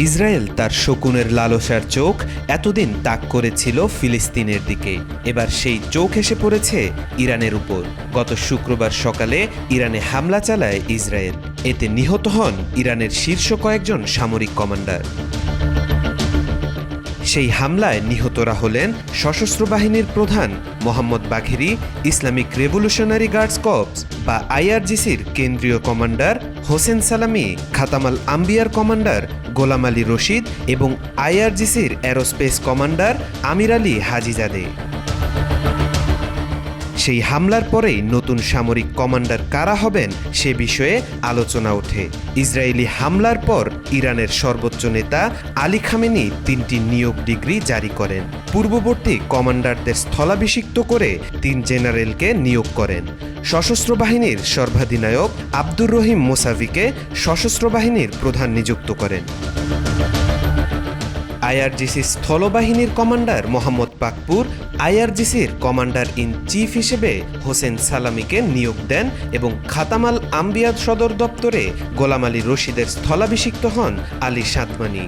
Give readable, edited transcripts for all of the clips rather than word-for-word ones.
Israel তার শকুনের লালসার চোখ এতদিন তাক করেছিল ফিলিস্তিনের দিকে। এবার সেই চোখ এসে পড়েছে ইরানের উপর। গত শুক্রবার সকালে ইরানে হামলা চালায় ইসরায়েল। এতে নিহত হন ইরানের শীর্ষ কয়েকজন সামরিক কমান্ডার। সেই হামলায় নিহতরা হলেন সশস্ত্র বাহিনীর প্রধান Mohammad বাঘেরি, Islamic revolutionary guards corps বা আইআরজিসির কেন্দ্রীয় কমান্ডার হোসেন সালামি, খাতামাল আম্বিয়ার কমান্ডার গোলাম আলী রশিদ এবং আইআরজিসির অ্যারোস্পেস কমান্ডার আমির আলী হাজিজাদে। সেই হামলার পরেই নতুন সামরিক কমান্ডার কারা হবেন সে বিষয়ে আলোচনা ওঠে। ইসরায়েলি হামলার পর ইরানের সর্বোচ্চ নেতা আলী খামেনি 3টি নিয়োগ ডিগ্রি জারি করেন। পূর্ববর্তী কমান্ডারদের স্থলাভিষিক্ত করে 3 জেনারেলকে নিয়োগ করেন। সশস্ত্র বাহিনীর সর্বাধিনায়ক আব্দুর রহিম মোসাভিকে সশস্ত্র বাহিনীর প্রধান নিযুক্ত করেন। আইআরজিসি স্থলবাহিনীর কমান্ডার মোহাম্মদ পাকপুর আইআরজিসির কমান্ডার ইন চিফ হিসেবে হোসেন সালামিকে নিয়োগ দেন এবং খাতামাল আম্বিয়াদ সদর দপ্তরে গোলাম আলী রশিদের স্থলাভিষিক্ত হন আলী সাদমানি।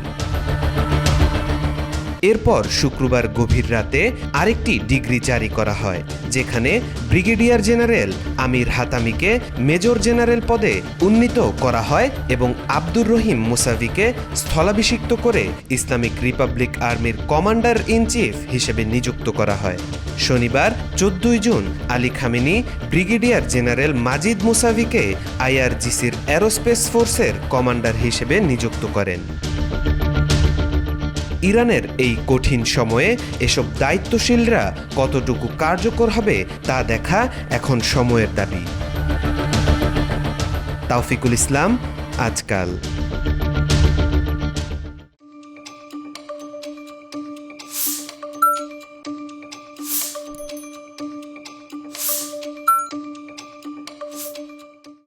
এরপর শুক্রবার গভীর রাতে আরেকটি ডিগ্রি জারি করা হয়, যেখানে ব্রিগেডিয়ার জেনারেল আমির হাতামিকে মেজর জেনারেল পদে উন্নীত করা হয় এবং আব্দুর রহিম মুসাভিকে স্থলাভিষিক্ত করে ইসলামিক রিপাবলিক আর্মির কমান্ডার ইন চিফ হিসেবে নিযুক্ত করা হয়। শনিবার 14 June Ali Khamenei brigadier general Majid মুসাভিকে আইআরজিসির অ্যারোস্পেস ফোর্সের কমান্ডার হিসেবে নিযুক্ত করেন। ইরানের এই কঠিন সময়ে এসব দায়িত্বশীলরা কতটুকু কার্যকর হবে তা দেখা এখন সময়ের দাবি। তাওফিকুল ইসলাম, আজকাল।